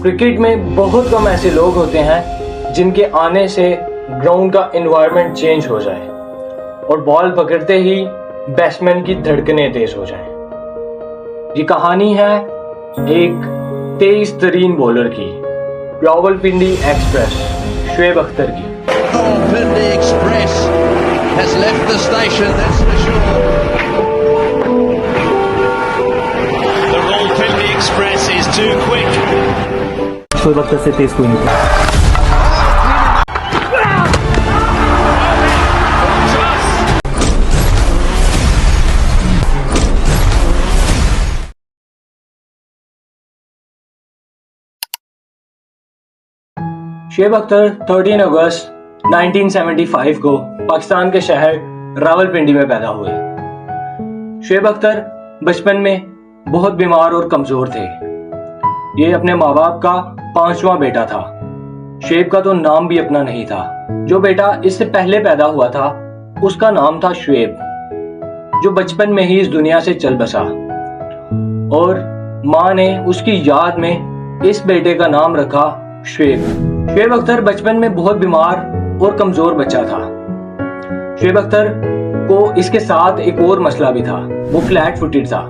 Cricket में बहुत कम ऐसे लोग होते हैं जिनके आने से ग्राउंड का एनवायरनमेंट चेंज हो जाए और बॉल पकड़ते ही बैट्समैन की धड़कनें तेज हो जाएं। ये कहानी है एक तेज तरीन बॉलर की, रावलपिंडी एक्सप्रेस शुएब अख्तर की। Rawalpindi Express has left the station, that's for sure. The Rawalpindi Express is too quick. Shoaib Akhtar से तेज कोई नहीं। शुएब अख्तर 13 अगस्त 1975 को पाकिस्तान के शहर रावलपिंडी में पैदा हुए। शुएब अख्तर बचपन में बहुत बीमार और कमजोर थे। ये अपने माँ बाप का 5वां बेटा था। शुएब का तो नाम भी अपना नहीं था। जो बेटा इससे पहले पैदा हुआ था उसका नाम था शुएब, जो बचपन में ही इस दुनिया से चल बसा और माँ ने उसकी याद में इस बेटे का नाम रखा शुएब। शुएब अख्तर बचपन में बहुत बीमार और कमजोर बच्चा था। शुएब अख्तर को इसके साथ एक और मसला भी था, वो फ्लैट फुटेड था,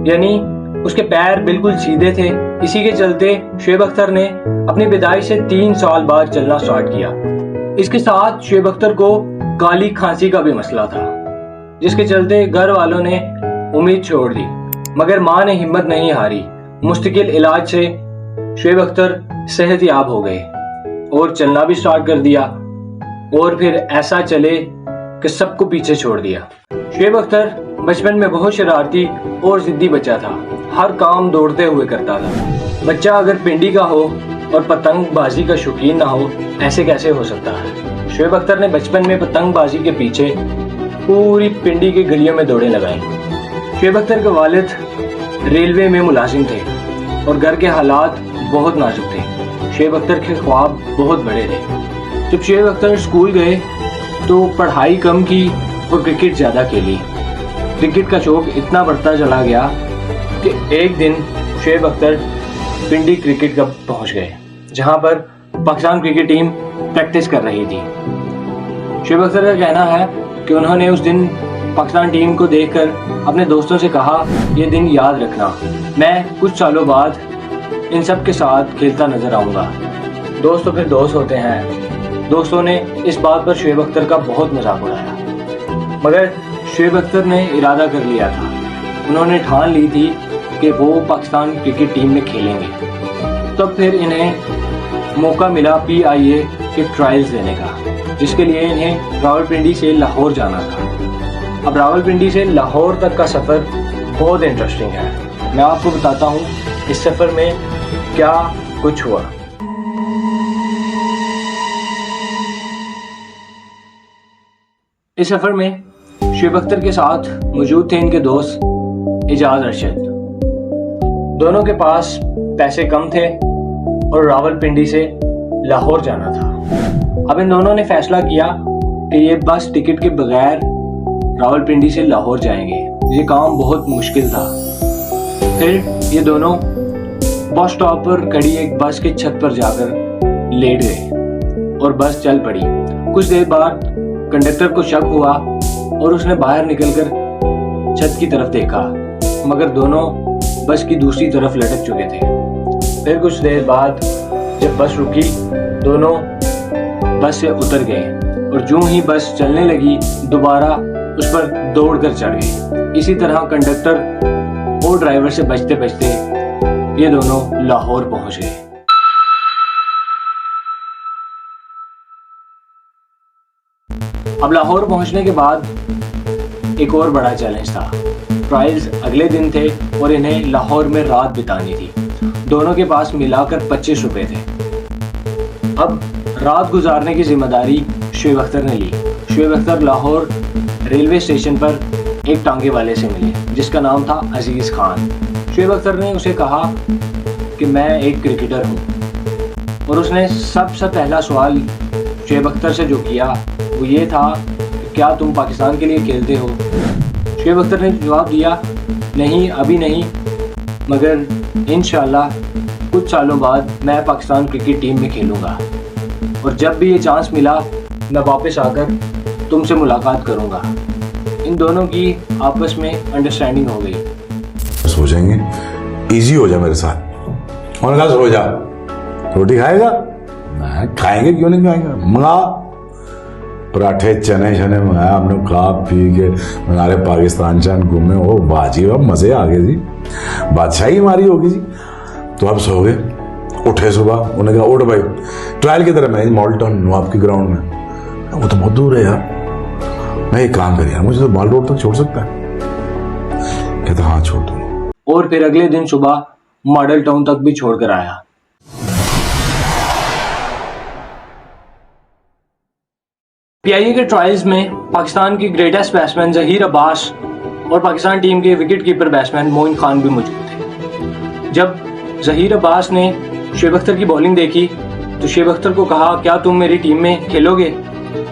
यानी उसके पैर बिल्कुल सीधे थे। इसी के चलते शुएब अख्तर ने अपनी पैदाइश से 3 साल बाद चलना स्टार्ट किया। इसके साथ शुएब अख्तर को काली खांसी का भी मसला था, जिसके चलते घर वालों ने उम्मीद छोड़ दी, मगर माँ ने हिम्मत नहीं हारी। मुस्तकिल इलाज से शुएब अख्तर सेहतयाब हो गए और चलना भी स्टार्ट कर दिया और फिर ऐसा चले कि सबको पीछे छोड़ दिया। शुएब अख्तर बचपन में बहुत शरारती और जिद्दी बच्चा था, हर काम दौड़ते हुए करता था। बच्चा अगर पिंडी का हो और पतंगबाजी का शौकीन ना हो, ऐसे कैसे हो सकता है। शुएब अख्तर ने बचपन में पतंगबाजी के पीछे पूरी पिंडी के गलियों में दौड़े लगाई। शुएब अख्तर के वालिद रेलवे में मुलाजिम थे और घर के हालात बहुत नाजुक थे। शुएब अख्तर के ख्वाब बहुत बड़े थे। जब शुएब अख्तर स्कूल गए तो पढ़ाई कम की और क्रिकेट ज़्यादा खेली। क्रिकेट का शौक इतना बढ़ता चला गया कि एक दिन शुएब अख्तर पिंडी क्रिकेट क्लब पहुंच गए, जहां पर पाकिस्तान क्रिकेट टीम प्रैक्टिस कर रही थी। शुएब अख्तर का कहना है कि उन्होंने उस दिन पाकिस्तान टीम को देखकर अपने दोस्तों से कहा, ये दिन याद रखना, मैं कुछ सालों बाद इन सब के साथ खेलता नजर आऊंगा। दोस्त तो फिर दोस्त होते हैं। दोस्तों ने इस बात पर शुएब अख्तर का बहुत मजाक उड़ाया, मगर शुएब अख्तर ने इरादा कर लिया था। उन्होंने ठान ली थी कि वो पाकिस्तान क्रिकेट टीम में खेलेंगे। तब फिर इन्हें मौका मिला PIA के ट्रायल्स देने का, जिसके लिए इन्हें रावलपिंडी से लाहौर जाना था। अब रावलपिंडी से लाहौर तक का सफ़र बहुत इंटरेस्टिंग है। मैं आपको बताता हूँ इस सफ़र में क्या कुछ हुआ। इस सफ़र में शुएब अख्तर के साथ मौजूद थे इनके दोस्त एजाज अरशद। दोनों के पास पैसे कम थे और रावलपिंडी से लाहौर जाना था। अब इन दोनों ने फैसला किया कि ये बस टिकट के बगैर रावलपिंडी से लाहौर जाएंगे। ये काम बहुत मुश्किल था। फिर ये दोनों बस स्टॉप पर खड़ी एक बस के छत पर जाकर लेट गए और बस चल पड़ी। कुछ देर बाद कंडक्टर को शक हुआ और उसने बाहर निकलकर छत की तरफ देखा, मगर दोनों बस की दूसरी तरफ लटक चुके थे। फिर कुछ देर बाद जब बस रुकी, दोनों बस से उतर गए और जो ही बस चलने लगी दोबारा उस पर दौड़कर चढ़ गए। इसी तरह कंडक्टर और ड्राइवर से बचते बचते ये दोनों लाहौर पहुंच गए। अब लाहौर पहुंचने के बाद एक और बड़ा चैलेंज था। ट्रायल्स अगले दिन थे और इन्हें लाहौर में रात बितानी थी। दोनों के पास मिलाकर 25 रुपए थे। अब रात गुजारने की जिम्मेदारी शुएब अख्तर ने ली। शुएब अख्तर लाहौर रेलवे स्टेशन पर एक टांगे वाले से मिले, जिसका नाम था अजीज खान। शुएब अख्तर ने उसे कहा कि मैं एक क्रिकेटर हूँ और उसने सबसे पहला सवाल शुएब अख्तर से जो किया वो ये था कि क्या तुम पाकिस्तान के लिए खेलते हो। शुएब अख्तर ने जवाब दिया, नहीं अभी नहीं, मगर इंशाल्लाह कुछ कुछ सालों बाद मैं पाकिस्तान क्रिकेट टीम में खेलूंगा और जब भी ये चांस मिला मैं वापस आकर तुमसे मुलाकात करूंगा। इन दोनों की आपस में अंडरस्टैंडिंग हो गई। सोचेंगे इजी हो जा मेरे साथ। उन्होंने कहा सो जा, रोटी खाएगा? मैं खाएंगे, क्यों नहीं खाएंगे, मंगा पराठे चने शने मंगाया हमने, खा पी के हमारे पाकिस्तान चान घूमे। ओ बाजी अब मजे आ गए जी, बादशाही हमारी होगी जी। तो अब सो गए, उठे सुबह, उन्होंने कहा उठ भाई ट्रायल की तरह मैं मॉल टाउन नवाब की ग्राउंड में। वो तो बहुत दूर है यार, मैं एक काम कर यार, मुझे तो मॉल रोड तक छोड़ सकता है? कहता हाँ छोड़ दूंगा। और फिर अगले दिन सुबह मॉडल टाउन तक भी छोड़कर आया। पीआईए के ट्रायल्स में पाकिस्तान की ग्रेटेस्ट बैट्समैन जहीर अब्बास और पाकिस्तान टीम के wicket keeper batsman Moin Khan भी मौजूद थे। जब जहीर अब्बास ने शुएब अख्तर की बॉलिंग देखी तो शुएब अख्तर को कहा क्या तुम मेरी टीम में खेलोगे?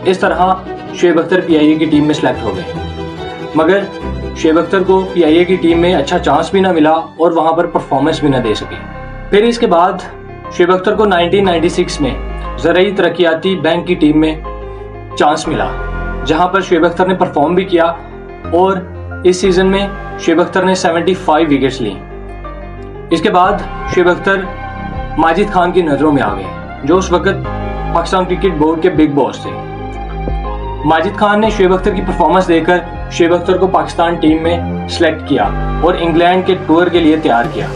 इस तरह शुएब अख्तर पीआईए की टीम में सेलेक्ट हो गए। मगर शुएब अख्तर को पीआईए की टीम में अच्छा चांस भी ना मिला और वहां पर परफॉर्मेंस भी ना दे सके। फिर इसके बाद शुएब अख्तर को 1996 में ज़राई तरक्याती बैंक की टीम में चांस मिला, जहां पर शुएब अख्तर ने परफॉर्म भी किया और इस सीजन में शुएब अख्तर ने 75 विकेट्स ली। इसके बाद शुएब अख्तर माजिद खान की नज़रों में आ गए, जो उस वक्त पाकिस्तान क्रिकेट बोर्ड के बिग बॉस थे। माजिद खान ने शुएब अख्तर की परफॉर्मेंस देखकर शुएब अख्तर को पाकिस्तान टीम में सिलेक्ट किया और इंग्लैंड के टूर के लिए तैयार किया।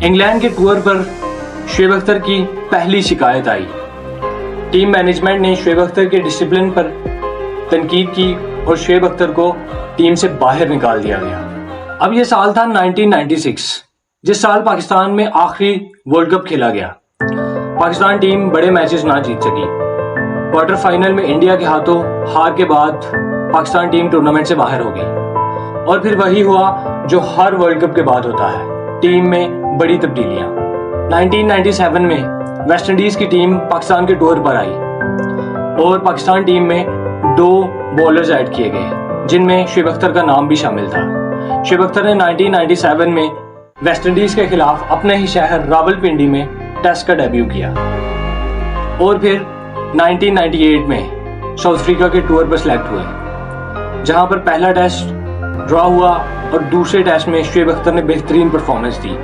इंग्लैंड के टूर पर शुएब अख्तर की पहली शिकायत आई। टीम मैनेजमेंट ने शुएब अख्तर के डिसिप्लिन पर तनकीद की और शुएब अख्तर को टीम से बाहर निकाल दिया गया। अब यह साल था 1996, जिस साल पाकिस्तान में आखिरी वर्ल्ड कप खेला गया। पाकिस्तान टीम बड़े मैचेस ना जीत सकी। क्वार्टर फाइनल में इंडिया के हाथों हार के बाद पाकिस्तान टीम टूर्नामेंट से बाहर हो गई। और फिर वही हुआ जो हर वर्ल्ड कप के बाद होता है, टीम में बड़ी तब्दीलियां। 1997 में वेस्ट इंडीज की टीम पाकिस्तान के टूर पर आई और पाकिस्तान टीम में 2 बॉलर्स ऐड किए गए, जिनमें शुएब अख्तर का नाम भी शामिल था। शुएब अख्तर ने 1997 में वेस्ट इंडीज के खिलाफ अपने ही शहर रावलपिंडी में टेस्ट का डेब्यू किया और फिर 1998 में साउथ अफ्रीका के टूर पर सिलेक्ट हुए, जहां पर पहला टेस्ट ड्रॉ हुआ और दूसरे टेस्ट में शुएब अख्तर ने बेहतरीन परफॉर्मेंस दी।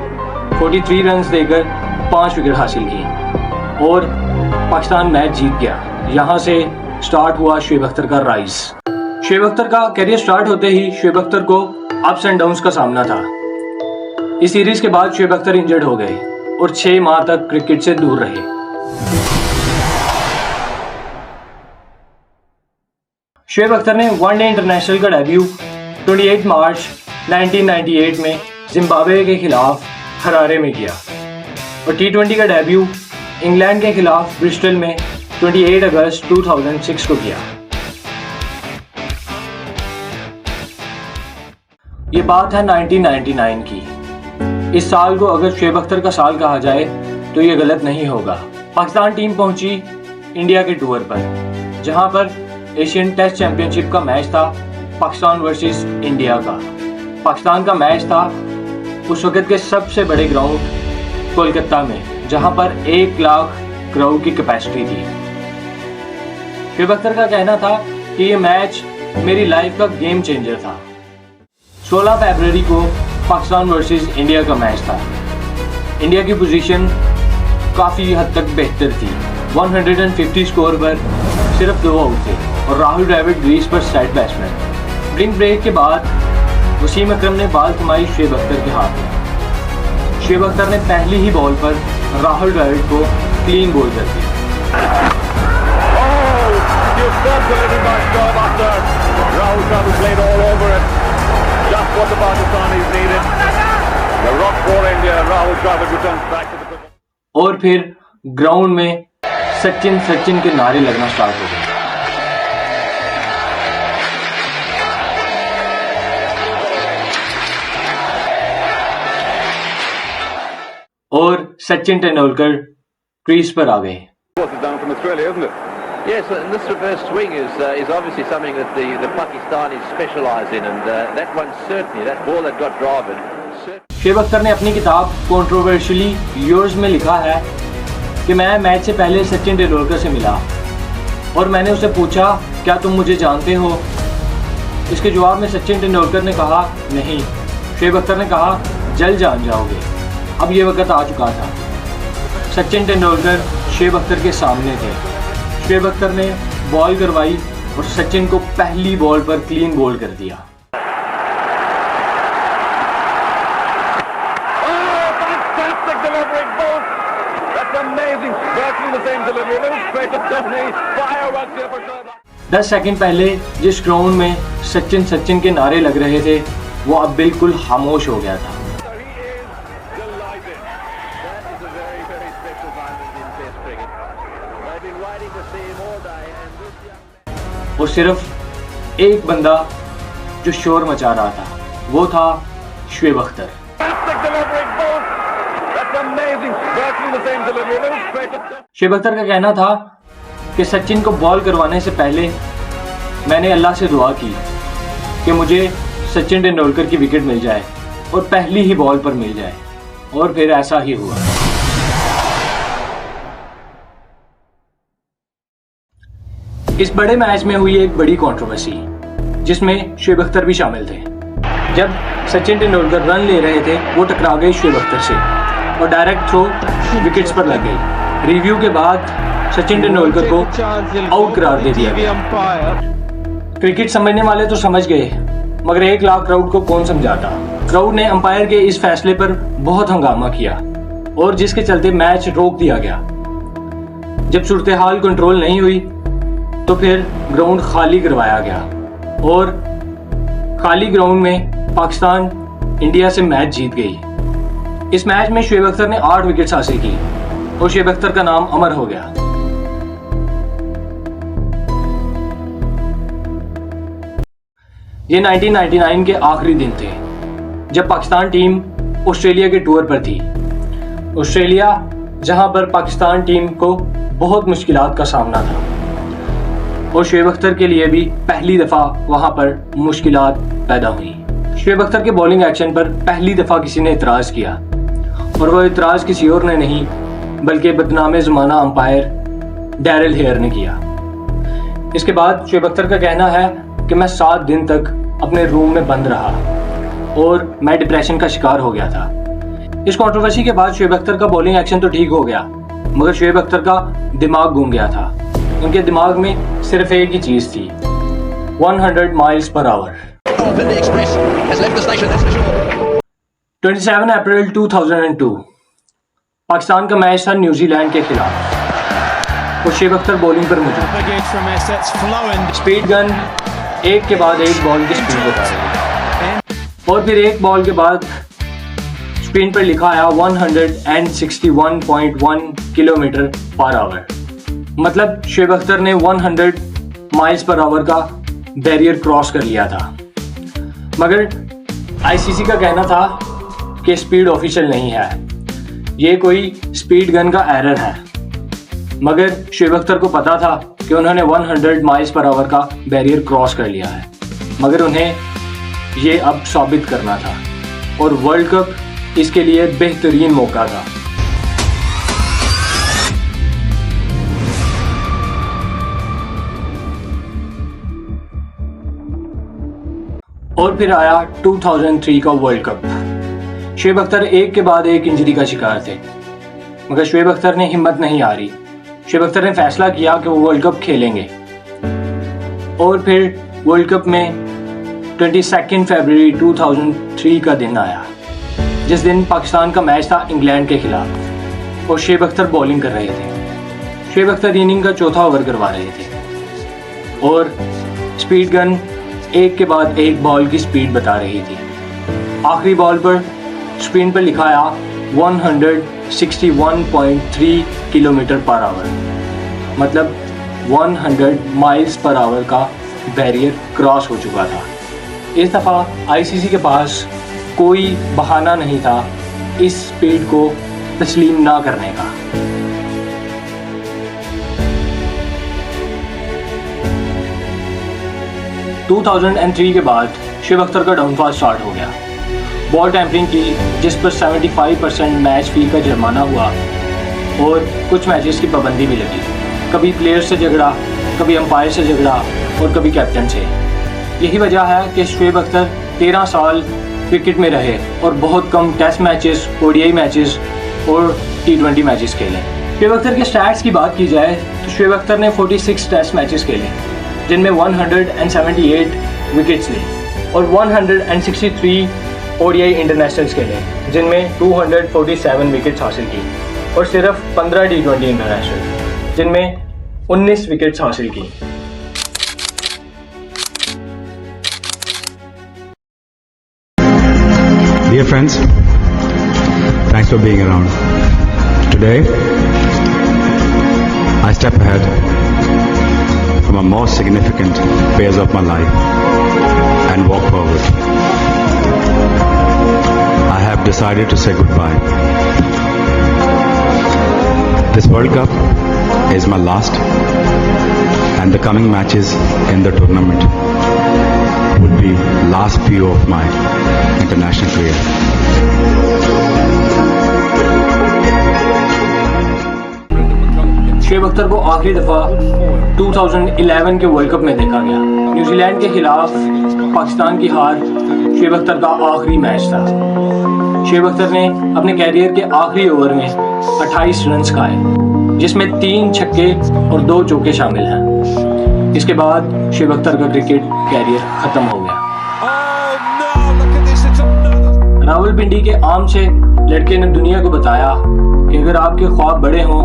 43 रन देकर 5 विकेट हासिल की और पाकिस्तान मैच जीत गया। यहां से स्टार्ट हुआ शुएब अख्तर का राइज। शुएब अख्तर का करियर स्टार्ट होते ही शुएब अख्तर को अप्स एंड डाउन्स का सामना था। इस सीरीज के बाद शुएब अख्तर इंजर्ड हो गए और 6 माह तक क्रिकेट से दूर रहे। शुएब अख्तर ने वनडे इंटरनेशनल का डेब्यू 28 मार्च 1998 में जिम्बाब्वे के खिलाफ हरारे में किया और टी20 का डेब्यू इंग्लैंड के खिलाफ ब्रिस्टल में 28 अगस्त 2006 को किया। ये बात है 1999 की। इस साल को अगर शुएब अख्तर का साल कहा जाए तो ये गलत नहीं होगा। पाकिस्तान टीम पहुंची इंडिया के टूर पर, जहां पर एशियन टेस्ट चैंपियनशिप का मैच था पाकिस्तान वर्सेस इंडिया का। पाकिस्तान का मैच था उस वक्त के सबसे बड़े ग्राउंड कोलकाता में, जहां पर 1 लाख क्राउड की कैपेसिटी थी। शुएब अख्तर का कहना था कि ये मैच मेरी लाइफ का गेम चेंजर था। 16 फरवरी को पाकिस्तान वर्सेस इंडिया का मैच था। इंडिया की पोजीशन काफ़ी हद तक बेहतर थी। 150 स्कोर पर सिर्फ 2 आउट थे और राहुल द्रविड़ ग्रीस पर सेट बैट्समैन। ड्रिंक ब्रेक के बाद वसीम अकरम ने बाल थमाई शुएब अख्तर के हाथ में। शुएब अख्तर ने पहली ही बॉल पर राहुल द्रविड़ को क्लीन बॉल कर दी। और फिर ग्राउंड में सचिन सचिन के नारे लगना स्टार्ट हो गए। और सचिन तेंदुलकर क्रीज पर आ गए। Yes, and this reverse swing is obviously something that the Pakistanis specialise in, and that one certainly, that ball that got driven, certainly. Shoaib Akhtar ने अपनी किताब कंट्रोवर्शियली योर्स में लिखा है कि मैं मैच से पहले सचिन तेंदुलकर से मिला और मैंने उससे पूछा, क्या तुम मुझे जानते हो? इसके जवाब में सचिन तेंदुलकर ने कहा, नहीं। शुएब अख्तर ने कहा, जल्द जान जाओगे। अब ये वक्त आ चुका था। सचिन तेंदुलकर शुएब अख्तर के सामने थे। शुएब अख्तर ने बॉल करवाई और सचिन को पहली बॉल पर क्लीन बोल्ड कर दिया। Fantastic delivery, both. That's amazing. Virtually the same delivery. A little straight to Sydney. Fireworks here for Sherlock. 10 second पहले जिस ग्राउंड में सचिन के नारे लग रहे थे, वो अब बिल्कुल खामोश हो गया था। So he is delighted. That is a very, very special moment in Test cricket. I've been waiting to see him all day, and this young और सिर्फ एक बंदा जो शोर मचा रहा था, वो था Shoaib Akhtar. fantastic delivery, both. That's amazing. Virtually the same delivery. A little straight to Sydney. Shoaib Akhtar का कहना था कि सचिन को बॉल करवाने से पहले मैंने अल्लाह से दुआ की कि मुझे सचिन तेंदुलकर की विकेट मिल जाए और पहली ही बॉल पर मिल जाए, और फिर ऐसा ही हुआ। इस बड़े मैच में हुई एक बड़ी कंट्रोवर्सी जिसमें शुएब अख्तर भी शामिल थे। जब सचिन तेंदुलकर रन ले रहे थे, वो टकरा गए शुएब अख्तर से और डायरेक्ट थ्रो विकेट्स पर लग गई। रिव्यू के बाद सचिन तेंदुलकर को आउट करार दे दिया गया। क्रिकेट समझने वाले तो समझ गए, मगर 1 लाख क्राउड को कौन समझाता। क्राउड ने अंपायर के इस फैसले पर बहुत हंगामा किया और जिसके चलते मैच रोक दिया गया। जब सूरत हाल कंट्रोल नहीं हुई तो फिर ग्राउंड खाली करवाया गया और खाली ग्राउंड में पाकिस्तान इंडिया से मैच जीत गई। इस मैच में शुएब अख्तर ने 8 विकेट्स हासिल की और शुएब अख्तर का नाम अमर हो गया। ये 1999 के आखिरी दिन थे जब पाकिस्तान टीम ऑस्ट्रेलिया के टूर पर थी। ऑस्ट्रेलिया जहां पर पाकिस्तान टीम को बहुत मुश्किलात का सामना था और शुएब अख्तर के लिए भी पहली दफ़ा वहां पर मुश्किलात पैदा हुई। शुएब अख्तर के बॉलिंग एक्शन पर पहली दफ़ा किसी ने इतराज़ किया और वो इतराज़ किसी और ने नहीं बल्कि बदनामे ज़माना अंपायर डैरिल हेयर ने किया। इसके बाद शुएब अख्तर का कहना है कि मैं 7 दिन तक अपने रूम में बंद रहा और मैं डिप्रेशन का शिकार हो गया था। इस कंट्रोवर्सी के बाद शुएब अख्तर का बॉलिंग एक्शन तो ठीक हो गया, मगर शुएब अख्तर का दिमाग घूम गया था। उनके दिमाग में सिर्फ एक ही चीज़ थी, 100 miles per hour. The Express has left the station, that's for sure. 27 अप्रैल 2002 पाकिस्तान का मैच था न्यूजीलैंड के खिलाफ और शुएब अख्तर बॉलिंग पर मौजूद। Again from Assets flowing. Speed gun एक के बाद एक बॉल की स्पीड बता रही है और फिर एक बॉल के बाद स्क्रीन पर लिखा आया 161.1 किलोमीटर पर आवर। मतलब शुएब अख्तर ने 100 माइल्स पर आवर का बैरियर क्रॉस कर लिया था। मगर आईसीसी का कहना था कि स्पीड ऑफिशियल नहीं है, ये कोई स्पीड गन का एरर है। मगर शुएब अख्तर को पता था कि उन्होंने 100 माइल्स पर आवर का बैरियर क्रॉस कर लिया है, मगर उन्हें ये अब साबित करना था और वर्ल्ड कप इसके लिए बेहतरीन मौका था। और फिर आया 2003 का वर्ल्ड कप। शुएब अख्तर एक के बाद एक इंजरी का शिकार थे, मगर शुएब अख्तर ने हिम्मत नहीं हारी। शुएब अख्तर ने फैसला किया कि वो वर्ल्ड कप खेलेंगे और फिर वर्ल्ड कप में 22 फरवरी 2003 का दिन आया, जिस दिन पाकिस्तान का मैच था इंग्लैंड के खिलाफ और शुएब अख्तर बॉलिंग कर रहे थे। शुएब अख्तर इनिंग का चौथा ओवर करवा रहे थे और स्पीड गन एक के बाद एक बॉल की स्पीड बता रही थी। आखिरी बॉल पर स्क्रीन पर लिखा आया 161.3 किलोमीटर पर आवर, मतलब 100 माइल्स पर आवर का बैरियर क्रॉस हो चुका था। इस दफ़ा आईसीसी के पास कोई बहाना नहीं था इस स्पीड को तस्लीम ना करने का। (2003) के बाद शुएब अख्तर का डाउनफॉल स्टार्ट हो गया बॉल टैंपरिंग की, जिस पर 75% मैच फी का जुर्माना हुआ और कुछ मैचेस की पाबंदी भी लगी। कभी प्लेयर से झगड़ा, कभी अंपायर से झगड़ा और कभी कैप्टन से। यही वजह है कि शुएब अख्तर 13 साल क्रिकेट में रहे और बहुत कम टेस्ट मैचेस, ओडीआई मैचेस और T20 मैचेस खेले। शुएब अख्तर के स्टैट्स की बात की जाए तो शुएब अख्तर ने 46 टेस्ट मैचेस खेले, जिनमें 178 विकेट्स ली और 163 ओडीआई इंटरनेशनल्स खेले, जिनमें 247 विकेट्स हासिल की और सिर्फ 15 T20 इंटरनेशनल, जिनमें 19 विकेट्स हासिल की। Dear friends, thanks for being around. Today, I step ahead from a more significant phase of my life and walk forward. I have decided to say goodbye. This World Cup is my last, and the coming matches in the tournament would be last few of my international career. Shoaib Akhtar को आखिरी दफ़ा 2011 के world cup में देखा गया। New Zealand के खिलाफ पाकिस्तान की हार शुएब अख्तर का आखिरी मैच था। शुएब अख्तर ने अपने कैरियर के आखिरी ओवर में 28 रन खाए, जिसमें 3 छक्के और 2 चौके शामिल हैं। इसके बाद शुएब अख्तर का क्रिकेट कैरियर खत्म हो गया। रावलपिंडी के आम से लड़के ने दुनिया को बताया कि अगर आपके ख्वाब बड़े हों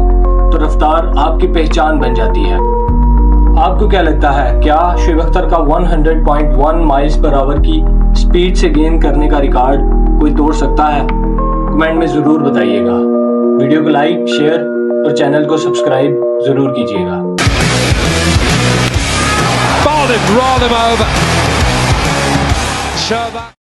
तो रफ्तार आपकी पहचान बन जाती है। आपको क्या लगता है, क्या शुएब अख्तर का 100.1 माइल्स पर आवर की स्पीड से गेंद करने का रिकॉर्ड कोई तोड़ सकता है? कमेंट में ज़रूर बताइएगा। वीडियो को लाइक, शेयर और चैनल को सब्सक्राइब ज़रूर कीजिएगा। Bowled him, rolled him over. Show that.